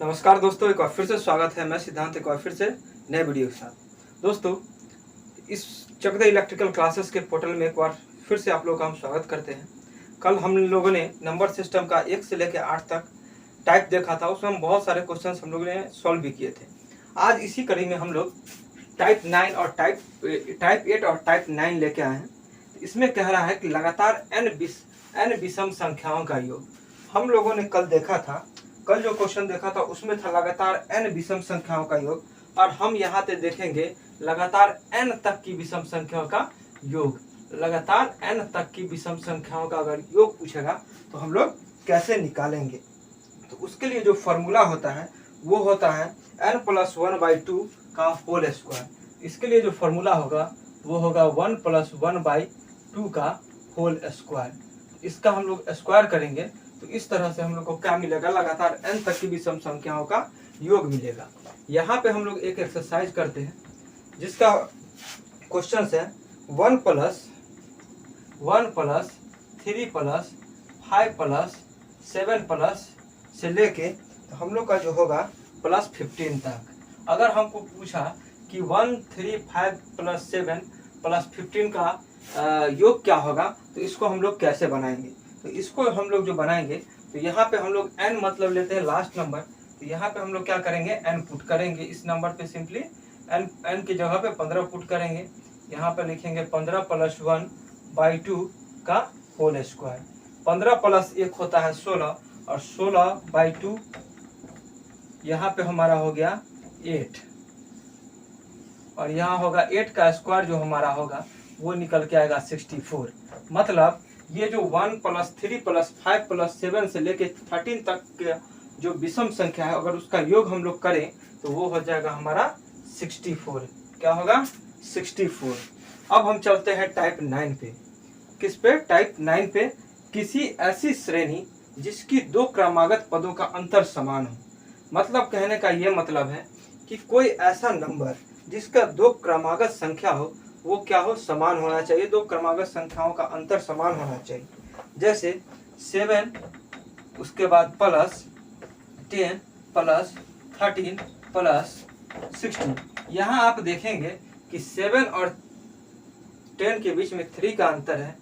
नमस्कार दोस्तों, एक बार फिर से स्वागत है। मैं सिद्धांत एक बार फिर से नए वीडियो के साथ। दोस्तों, इस चक द इलेक्ट्रिकल क्लासेस के पोर्टल में एक बार फिर से आप लोगों का हम स्वागत करते हैं। कल हम लोगों ने नंबर सिस्टम का 1 से लेकर 8 तक टाइप देखा था। उसमें हम बहुत सारे क्वेश्चंस हम लोगों ने सॉल्व भी किए थे। आज इसी कड़ी में हम लोग टाइप 9 और टाइप 8 और टाइप 9 लेके आए हैं। इसमें कह रहा है कि लगातार n विषम संख्याओं का योग। हम लोगों ने कल जो क्वेश्चन देखा था उसमें था लगातार n विषम संख्याओं का योग, और हम यहाँ पे देखेंगे लगातार n तक की विषम संख्याओं का योग। लगातार n तक की विषम संख्याओं का अगर योग पूछेगा तो हम लोग कैसे निकालेंगे। तो उसके लिए जो फॉर्मूला होता है वो होता है n+1/2 का होल स्क्वायर। इसके लिए जो फॉर्मूला होगा वो होगा 1+1/2 का होल स्क्वायर। इसका हम लोग स्क्वायर करेंगे तो इस तरह से हम लोग को क्या मिलेगा, लगातार n तक की विषम संख्याओं का योग मिलेगा। यहाँ पे हम लोग एक एक्सरसाइज करते हैं जिसका क्वेश्चन है 1 + 3 + 5 + 7 से लेके तो हम लोग का जो होगा +15 तक। अगर हमको पूछा कि 1, 3, 5 + 7 + 15 का योग क्या होगा, तो इसको हम लोग कैसे बनाएंगे। तो इसको हम लोग जो बनाएंगे तो यहाँ पे हम लोग n मतलब लेते हैं लास्ट नंबर। तो यहाँ पे हम लोग क्या करेंगे, n पुट करेंगे। इस नंबर पे सिंपली n की जगह पे 15 पुट करेंगे। यहाँ पे लिखेंगे 15 + 1/2 का होल स्क्वायर। 15 + 1 होता है 16, और 16/2 यहाँ पे हमारा हो गया 8, और यहाँ होगा 8 का स्क्वायर जो हमारा होगा वो निकल के आएगा 64। मतलब ये जो 1 + 3 + 5 + 7 से लेके 13 तक के जो विषम संख्या है, अगर उसका योग हम लोग करें तो वो हो जाएगा हमारा 64। क्या होगा, 64। अब हम चलते हैं टाइप 9 पे। किस पे, टाइप 9 पे। किसी ऐसी श्रेणी जिसकी दो क्रमागत पदों का अंतर समान हो। मतलब कहने का ये मतलब है कि कोई ऐसा नंबर जिसका दो क्रमागत संख्या हो वो क्या हो, समान होना चाहिए। दो क्रमागत संख्याओं का अंतर समान होना चाहिए। जैसे 7 उसके बाद +10 +13 +16। यहाँ आप देखेंगे कि 7 और 10 के बीच में 3 का अंतर है,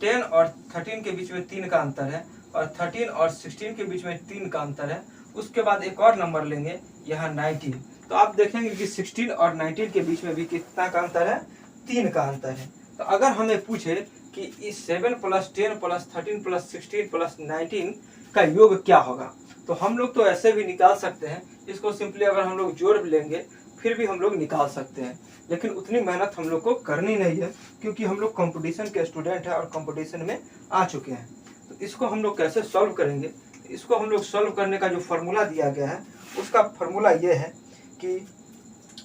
10 और 13 के बीच में 3 का अंतर है, और 13 और 16 के बीच में 3 का अंतर है। उसके बाद एक और नंबर लेंगे यहाँ 19। तो आप देखेंगे कि 16 और 19 के बीच में भी कितना का अंतर है, 3 का अंतर है। तो अगर हमें पूछे कि इस 7 + 10 + 13 + 16 + 19 का योग क्या होगा, तो हम लोग तो ऐसे भी निकाल सकते हैं। इसको सिंपली अगर हम लोग जोड़ भी लेंगे फिर भी हम लोग निकाल सकते हैं, लेकिन उतनी मेहनत हम लोग को करनी नहीं है क्योंकि हम लोग कंपटीशन के स्टूडेंट हैं और कंपटीशन में आ चुके हैं। तो इसको हम लोग कैसे सॉल्व करेंगे, इसको हम लोग सॉल्व करने का जो फार्मूला दिया गया है उसका फार्मूला ये है कि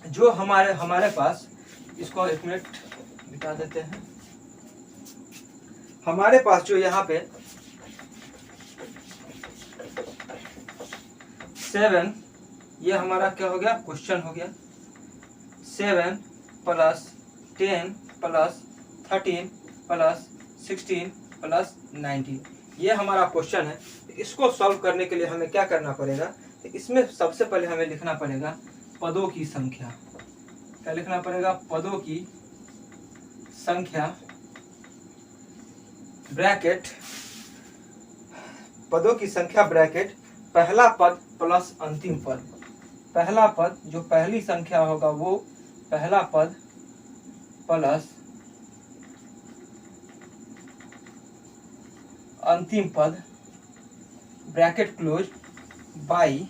जो हमारे पास, इसको एक मिनट मिटा देते हैं। हमारे पास जो यहाँ पे 7, ये हमारा क्या हो गया, क्वेश्चन हो गया। 7 + 10 + 13 + 16 + 19, ये हमारा क्वेश्चन है। इसको सॉल्व करने के लिए हमें क्या करना पड़ेगा, इसमें सबसे पहले हमें लिखना पड़ेगा पदों की संख्या। क्या लिखना पड़ेगा, पदों की संख्या ब्रैकेट, पदों की संख्या ब्रैकेट पहला पद प्लस अंतिम पद। पहला पद जो पहली संख्या होगा वो पहला पद प्लस अंतिम पद ब्रैकेट क्लोज बाई,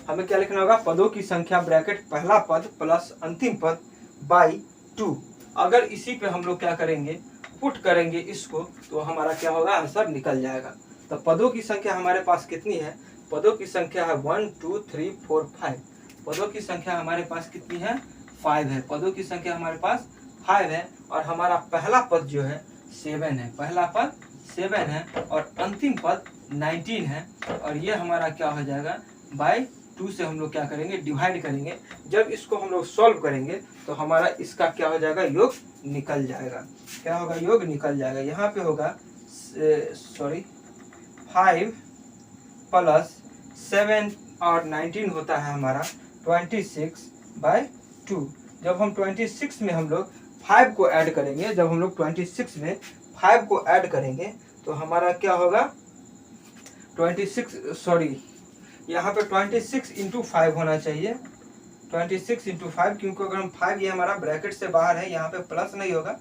हमें क्या लिखना होगा, पदों की संख्या ब्रैकेट पहला पद प्लस अंतिम पद बाई 2। अगर इसी पे हम लोग क्या करेंगे, पुट करेंगे इसको, तो हमारा क्या होगा, आंसर निकल जाएगा। तो पदों की संख्या हमारे पास कितनी है, पदों की संख्या है 1 2 3 4 5। पदों की संख्या हमारे पास कितनी है, 5 है। पदों की संख्या हमारे पास 5 है, और हमारा पहला पद जो है 7 है। पहला पद 7 है और अंतिम पद 19 है, और ये हमारा क्या हो जाएगा, बाई 2 से हम लोग क्या करेंगे, डिवाइड करेंगे। जब इसको हम लोग सॉल्व करेंगे तो हमारा इसका क्या हो जाएगा, योग निकल जाएगा। क्या होगा, योग निकल जाएगा। यहाँ पे होगा 5 + 7 और 19 होता है हमारा 26/2। जब हम 26 में हम लोग 5 को ऐड करेंगे, जब हम लोग 26 में 5 को ऐड करेंगे तो हमारा क्या होगा यहाँ पे 26 इंटू 5 होना चाहिए, 26 इंटू 5, क्योंकि अगर हम 5 ये हमारा ब्रैकेट से बाहर है, यहाँ पे प्लस नहीं होगा।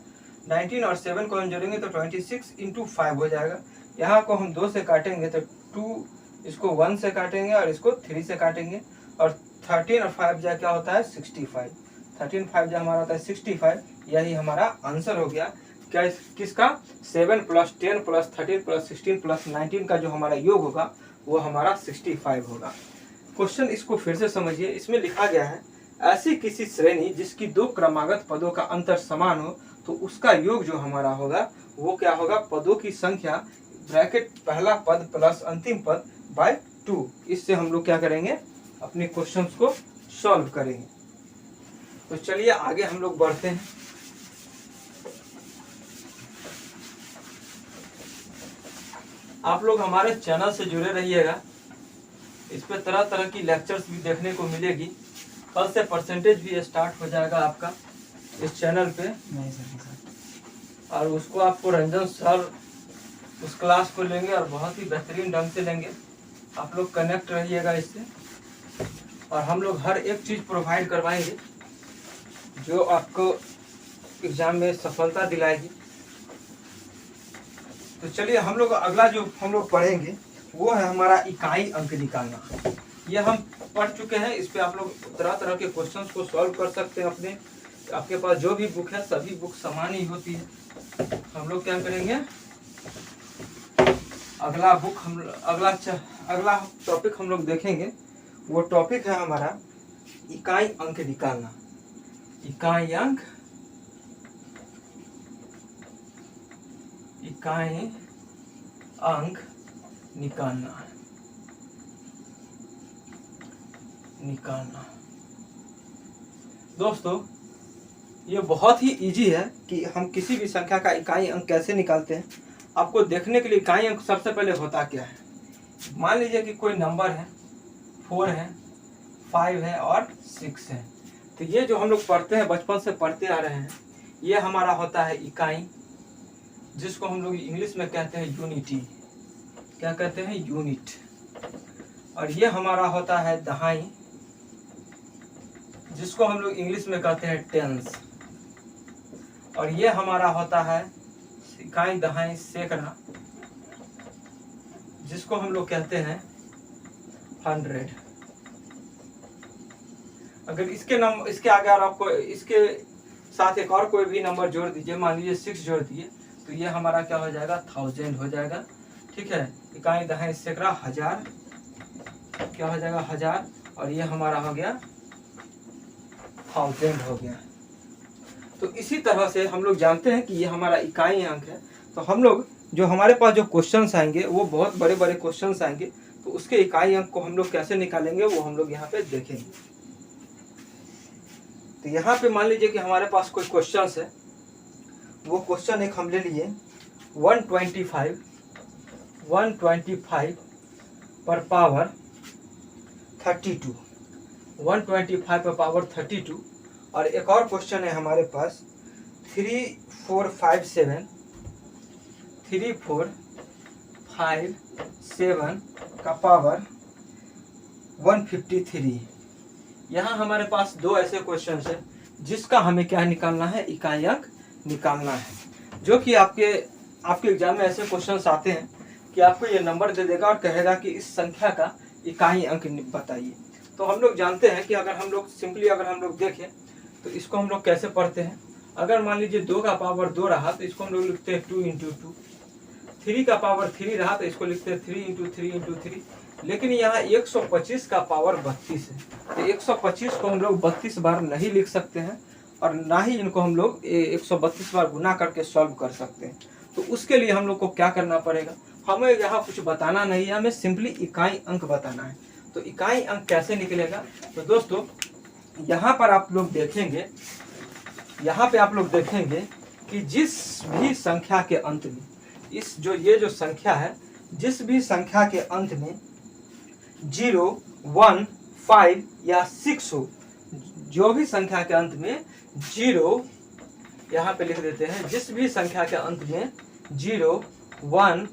19 और 7 को हम जोड़ेंगे तो 26 इंटू 5 हो जाएगा। यहाँ को हम 2 से काटेंगे तो 2, इसको 1 से काटेंगे और इसको 3 से काटेंगे, और 13 और 5 जा क्या होता है 65। 13 5 जा हमारा होता है 65। यही हमारा आंसर हो गया क्या किसका 7 + 10 + 13 + 16 + 19 का जो हमारा योग होगा वो हमारा 65 होगा। क्वेश्चन इसको फिर से समझिए। इसमें लिखा गया है ऐसी किसी श्रेणी जिसकी 2 क्रमागत पदों का अंतर समान हो तो उसका योग जो हमारा होगा वो क्या होगा, पदों की संख्या ब्रैकेट पहला पद प्लस अंतिम पद बाय 2। इससे हम लोग क्या करेंगे, अपने क्वेश्चंस को सॉल्व करेंगे। तो चलिए आगे हम लोग बढ़ते हैं। आप लोग हमारे चैनल से जुड़े रहिएगा, इस पे तरह तरह की लेक्चर्स भी देखने को मिलेगी। कल से परसेंटेज भी स्टार्ट हो जाएगा आपका इस चैनल पे। नहीं सर, और उसको आपको रंजन सर उस क्लास को लेंगे और बहुत ही बेहतरीन ढंग से लेंगे। आप लोग कनेक्ट रहिएगा इससे, और हम लोग हर एक चीज़ प्रोवाइड करवाएंगे जो आपको एग्ज़ाम में सफलता दिलाएगी। तो चलिए हम लोग अगला जो हम लोग पढ़ेंगे वो है हमारा इकाई अंक निकालना। ये हम पढ़ चुके हैं, इस पे आप लोग तरह तरह के क्वेश्चंस को सॉल्व कर सकते हैं। अपने आपके पास जो भी बुक है सभी बुक समान ही होती है। हम लोग क्या करेंगे, अगला टॉपिक हम लोग देखेंगे। वो टॉपिक है हमारा इकाई अंक निकालना। इकाई अंक निकालना। दोस्तों ये बहुत ही इजी है कि हम किसी भी संख्या का इकाई अंक कैसे निकालते हैं। आपको देखने के लिए इकाई अंक सबसे पहले होता क्या है, मान लीजिए कि कोई नंबर है 4 है, 5 है और 6 है। तो ये जो हम लोग पढ़ते हैं, बचपन से पढ़ते आ रहे हैं, ये हमारा होता है इकाई, जिसको हम लोग इंग्लिश में कहते हैं यूनिटी। क्या कहते हैं, यूनिट। और ये हमारा होता है दहाई, जिसको हम लोग इंग्लिश में कहते हैं टेंस। और ये हमारा होता है इकाई दहाई सैकड़ा, जिसको हम लोग कहते हैं 100। अगर इसके आगे और आपको इसके साथ एक और कोई भी नंबर जोड़ दीजिए, मान लीजिए 6 जोड़ दिए, तो ये हमारा क्या हो जाएगा 1000 हो जाएगा। ठीक है, इकाई दहाई सैकड़ा 1000 क्या हो जाएगा 1000, और ये हमारा हो गया 1000 हो गया। तो इसी तरह से हम लोग जानते हैं कि ये हमारा इकाई अंक है। तो हम लोग जो हमारे पास जो क्वेश्चंस आएंगे वो बहुत बड़े बड़े क्वेश्चंस आएंगे, तो उसके इकाई अंक को हम लोग कैसे निकालेंगे वो हम लोग यहाँ पे देखेंगे। तो यहाँ पे मान लीजिए कि हमारे पास कोई क्वेश्चंस है, वो क्वेश्चन एक हम ले लिए 125 पर पावर 32, 125 पर पावर 32। और एक और क्वेश्चन है हमारे पास 3457 का पावर 153। यहाँ हमारे पास दो ऐसे क्वेश्चन है जिसका हमें क्या निकालना है, इकाई अंक निकालना है। जो कि आपके एग्जाम में ऐसे क्वेश्चंस आते हैं कि आपको ये नंबर दे देगा और कहेगा कि इस संख्या का इकाई अंक बताइए। तो हम लोग जानते हैं कि अगर हम लोग सिंपली देखें तो इसको हम लोग कैसे पढ़ते हैं। अगर मान लीजिए 2 का पावर 2 रहा तो इसको हम लोग लिखते हैं 2 × 2। 3 का पावर 3 रहा तो इसको लिखते हैं 3 × 3 × 3। लेकिन यहाँ 125 का पावर 32 है, तो 125 को हम लोग 32 बार नहीं लिख सकते हैं, और ना ही इनको हम लोग 132 बार गुना करके सॉल्व कर सकते हैं। तो उसके लिए हम लोग को क्या करना पड़ेगा, हमें यहाँ कुछ बताना नहीं है, हमें सिंपली इकाई अंक बताना है। तो इकाई अंक कैसे निकलेगा, तो दोस्तों यहाँ पे आप लोग देखेंगे कि जिस भी संख्या के अंत में ये जो संख्या है, जिस भी संख्या के अंत में 0 1, 5 या 6 हो, जो भी संख्या के अंत में 0, यहाँ पे लिख देते हैं, जिस भी संख्या के अंत में 0, 1,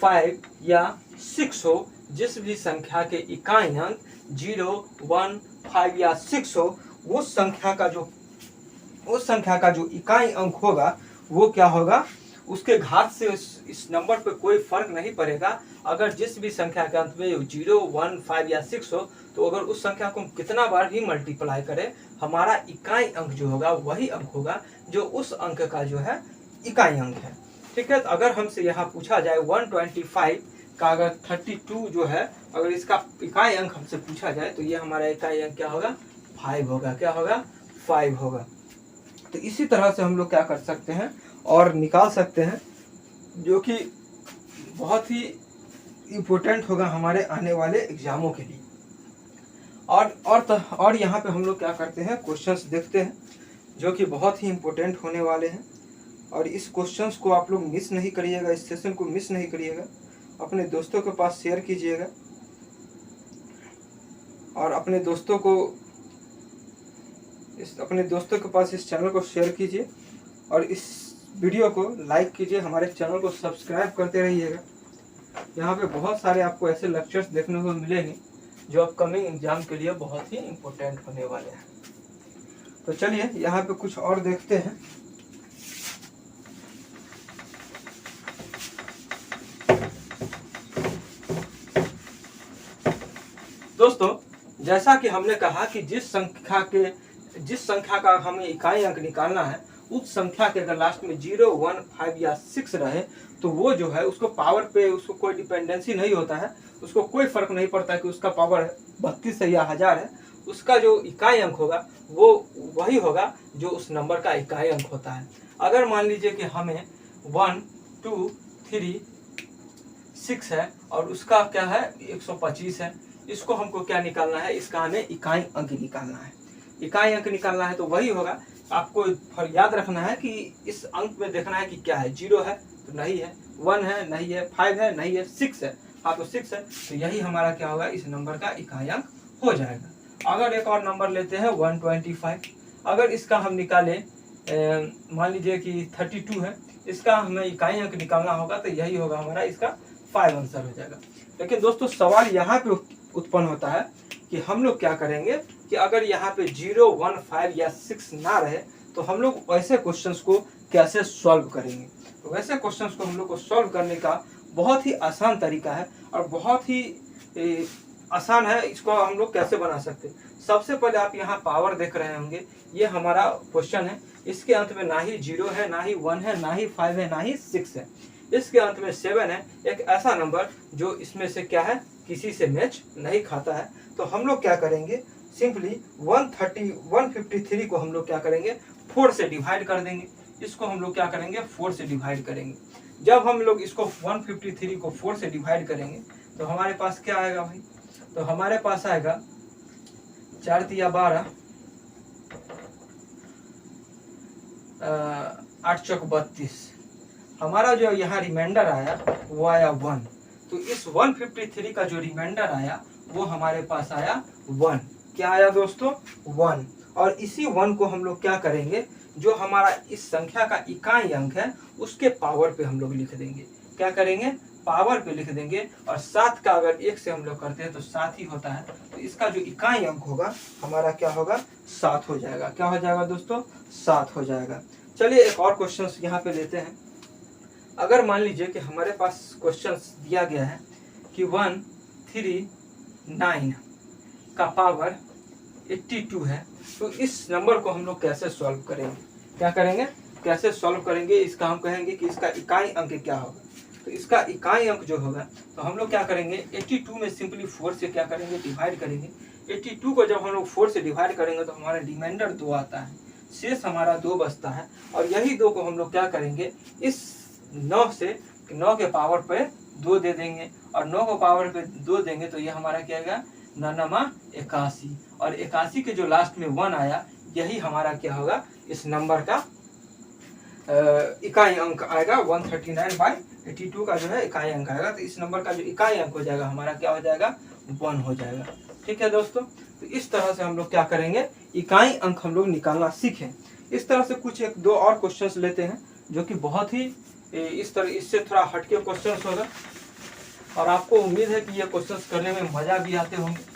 5 या 6 हो, जिस भी संख्या के इकाई अंक 0, 1, 5 या 6 हो, उस संख्या का जो इकाई अंक होगा वो क्या होगा, उसके घात से इस नंबर पे कोई फर्क नहीं पड़ेगा। अगर जिस भी संख्या के अंत में 0, 1, 5 या 6 हो, तो अगर उस संख्या को हम कितना बार भी मल्टीप्लाई करें, हमारा इकाई अंक जो होगा वही अंक होगा जो उस अंक का जो है इकाई अंक है। ठीक है, तो अगर हमसे यहाँ पूछा जाए 125 का अगर 32 जो है, अगर इसका इकाई अंक हमसे पूछा जाए, तो ये हमारा इकाई अंक क्या होगा, 5 होगा। क्या होगा, 5 होगा। तो इसी तरह से हम लोग क्या कर सकते हैं और निकाल सकते हैं, जो कि बहुत ही इम्पोर्टेंट होगा हमारे आने वाले एग्जामों के लिए। और यहाँ पे हम लोग क्या करते हैं, क्वेश्चंस देखते हैं जो कि बहुत ही इम्पोर्टेंट होने वाले हैं। और इस क्वेश्चंस को आप लोग मिस नहीं करिएगा, इस सेशन को मिस नहीं करिएगा, अपने दोस्तों के पास शेयर कीजिएगा और अपने दोस्तों के पास इस चैनल को शेयर कीजिए और इस वीडियो को लाइक कीजिए, हमारे चैनल को सब्सक्राइब करते रहिएगा। यहाँ पे बहुत सारे आपको ऐसे लेक्चर्स देखने को मिलेंगे जो अपकमिंग एग्जाम के लिए बहुत ही इम्पोर्टेंट होने वाले हैं। तो चलिए यहाँ पे कुछ और देखते हैं। दोस्तों, जैसा कि हमने कहा कि जिस संख्या का हमें इकाई अंक निकालना है, उस संख्या के अगर लास्ट में 0, 1, 5 या 6 रहे, तो वो जो है उसको पावर पे उसको कोई डिपेंडेंसी नहीं होता है, उसको कोई फर्क नहीं पड़ता कि उसका पावर 32 है या 1000 है। उसका जो इकाई अंक होगा वो वही होगा जो उस नंबर का इकाई अंक होता है। अगर मान लीजिए कि हमें 1, 2, 3, 6 है और उसका क्या है 125 है, इसको हमको क्या निकालना है, इसका हमें इकाई अंक निकालना है। इकाई अंक निकालना है तो वही होगा, आपको याद रखना है कि इस अंक में देखना है कि क्या है, 0 है तो नहीं है, 1 है नहीं है, 5 है नहीं है, 6 है हाँ तो 6 है, तो यही हमारा क्या होगा, इस नंबर का इकाई अंक हो जाएगा। अगर एक और नंबर लेते हैं 125, अगर इसका हम निकालें, मान लीजिए कि 32 है, इसका हमें इकाई अंक निकालना होगा तो यही होगा हमारा, इसका 5 आंसर हो जाएगा। लेकिन दोस्तों सवाल यहाँ पे उत्पन्न होता है कि हम लोग क्या करेंगे कि अगर यहाँ पे 0, 1, 5 या 6 ना रहे, तो हम लोग वैसे क्वेश्चंस को कैसे सॉल्व करेंगे। तो वैसे क्वेश्चंस को हम लोग को सॉल्व करने का बहुत ही आसान तरीका है और बहुत ही आसान है। इसको हम लोग कैसे बना सकते हैं, सबसे पहले आप यहाँ पावर देख रहे होंगे, ये हमारा क्वेश्चन है, इसके अंत में ना ही 0 है, ना ही 1 है, ना ही 5 है, ना ही 6 है, इसके अंत में 7 है, एक ऐसा नंबर जो इसमें से क्या है, किसी से मैच नहीं खाता है। तो हम लोग क्या करेंगे, सिंपली 153 को हम लोग क्या करेंगे, 4 से डिवाइड कर देंगे। इसको हम लोग क्या करेंगे, 4 से डिवाइड करेंगे। जब हम लोग इसको 153 को 4 से डिवाइड करेंगे तो हमारे पास क्या आएगा भाई, तो हमारे पास आएगा 4 तिया 12, 8 चौक 32। हमारा जो यहाँ रिमाइंडर आया वो आया 1, तो इस 153 का जो रिमाइंडर आया वो हमारे पास आया 1। क्या आया दोस्तों, 1। और इसी 1 को हम लोग क्या करेंगे, जो हमारा इस संख्या का इकाई अंक है उसके पावर पे हम लोग लिख देंगे। क्या करेंगे, पावर पे लिख देंगे। और 7 का अगर 1 से हम लोग करते हैं तो 7 ही होता है, तो इसका जो इकाई अंक होगा हमारा क्या होगा, 7 हो जाएगा। क्या हो जाएगा दोस्तों, 7 हो जाएगा। चलिए एक और क्वेश्चन यहाँ पे लेते हैं। अगर मान लीजिए कि हमारे पास क्वेश्चन दिया गया है कि 139 का पावर 82 है, तो इस नंबर को हम लोग कैसे सॉल्व करेंगे, क्या करेंगे, कैसे सॉल्व करेंगे, इसका हम कहेंगे कि इसका इकाई अंक क्या होगा। तो इसका इकाई अंक जो होगा तो हम लोग क्या करेंगे, 82 में सिंपली 4 से क्या करेंगे, डिवाइड करेंगे। 82 को जब हम लोग 4 से डिवाइड करेंगे तो हमारा रिमाइंडर 2 आता है, शेष हमारा 2 बचता है। और यही 2 को हम लोग क्या करेंगे, इस 9 के पावर पे 2 दे देंगे, और 9 को पावर पे 2 देंगे तो ये हमारा क्या आएगा, 9 81। और 81 के जो लास्ट में 1 आया, यही हमारा क्या होगा, इस नंबर का इकाई अंक आएगा। 139/82 का जो है इकाई अंक आएगा। तो इस नंबर का जो इकाई अंक हो जाएगा हमारा क्या हो जाएगा, 1 हो जाएगा। ठीक है दोस्तों, तो इस तरह से हम लोग क्या करेंगे, इकाई अंक हम लोग निकालना सीखें। इस तरह से कुछ एक दो और क्वेश्चंस लेते हैं जो कि बहुत ही इस तरह इससे थोड़ा हटके क्वेश्चंस होगा, और आपको उम्मीद है कि ये क्वेश्चंस करने में मजा भी आते होंगे।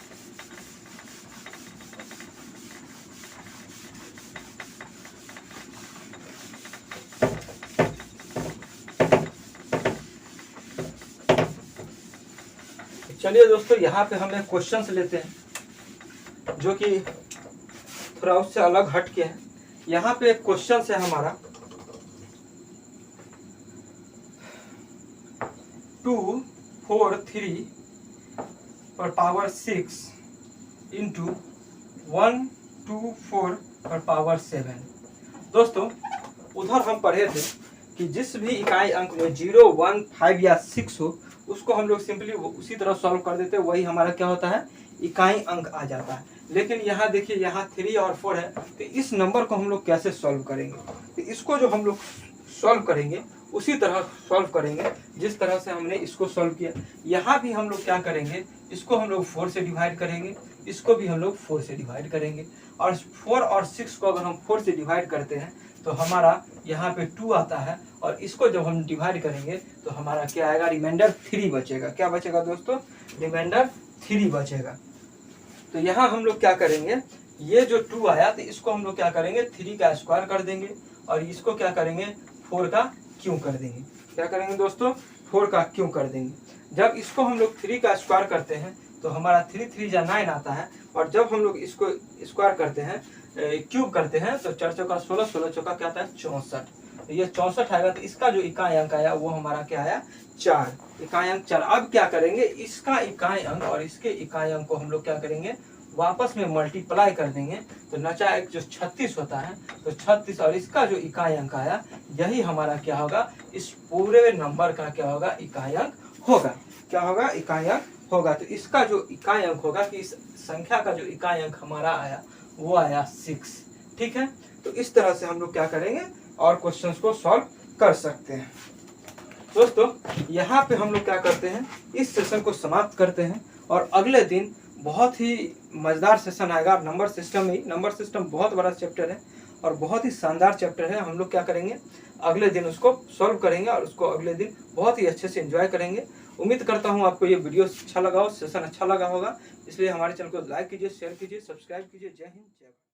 चलिए दोस्तों, यहाँ पे हम एक क्वेश्चंस लेते हैं जो कि थोड़ा उससे अलग हट के है। यहाँ पे एक क्वेश्चन है हमारा 2 4 3 पर पावर 6 इंटू 1 2 4 पर पावर 7। दोस्तों, उधर हम पढ़े थे कि जिस भी इकाई अंक में 0 1 5 या 6 हो उसको हम लोग सिंपली उसी तरह सॉल्व कर देते हैं, वही हमारा क्या होता है, इकाई अंक आ जाता है। लेकिन यहाँ देखिए, यहाँ 3 और 4 है, तो इस नंबर को हम लोग कैसे सॉल्व करेंगे, तो इसको जो हम लोग सॉल्व करेंगे उसी तरह सॉल्व करेंगे जिस तरह से हमने इसको सॉल्व किया। यहाँ भी हम लोग क्या करेंगे, इसको हम लोग 4 से डिवाइड करेंगे, इसको भी हम लोग 4 से डिवाइड करेंगे, और 4 और 6 को अगर हम 4 से डिवाइड करते हैं तो हमारा यहाँ पे 2 आता है, और इसको जब हम डिवाइड करेंगे तो हमारा क्या आएगा, रिमाइंडर 3 बचेगा। क्या बचेगा दोस्तों, रिमाइंडर 3 बचेगा। तो यहाँ हम लोग क्या करेंगे, ये जो 2 आया तो इसको हम लोग क्या करेंगे, 3 का स्क्वायर कर देंगे, और इसको क्या करेंगे, 4 का क्यों कर देंगे। क्या करेंगे दोस्तों, 4 का क्यों कर देंगे। जब इसको हम लोग 3 का स्क्वायर करते हैं तो हमारा 3 3 जा 9 आता है, और जब हम लोग इसको स्क्वायर करते हैं, क्यूब करते हैं, तो 4 चौका 16, 16 चौका क्या आता है, 64। तो ये 64 आएगा, तो इसका जो इकाई अंक आया वो हमारा क्या आया, 4, इकाई अंक 4। अब क्या करेंगे, इसका इकाई अंक और इसके इकाई अंक को हम लोग क्या करेंगे, वापस में मल्टीप्लाई कर देंगे। तो नचा एक जो 36 होता है, तो 36 और इसका जो इकाई अंक आया, यही हमारा क्या होगा, इस पूरे नंबर का क्या होगा, इकाई अंक होगा। क्या होगा, इकाई अंक होगा। तो इसका जो इकाई अंक होगा, कि इस संख्या का जो इकाई अंक हमारा आया वो आया 6। ठीक है, तो इस तरह से हम लोग क्या करेंगे और क्वेश्चंस को सॉल्व कर सकते हैं। दोस्तों, यहाँ पे हम लोग क्या करते हैं, इस सेशन को समाप्त करते हैं, और अगले दिन बहुत ही मज़ेदार सेशन आएगा। नंबर सिस्टम ही, नंबर सिस्टम बहुत बड़ा चैप्टर है और बहुत ही शानदार चैप्टर है। हम लोग क्या करेंगे, अगले दिन उसको सॉल्व करेंगे और उसको अगले दिन बहुत ही अच्छे से एंजॉय करेंगे। उम्मीद करता हूँ आपको ये वीडियो अच्छा लगा हो, सेशन अच्छा लगा होगा। इसलिए हमारे चैनल को लाइक कीजिए, शेयर कीजिए, सब्सक्राइब कीजिए। जय हिंद, जय भारत।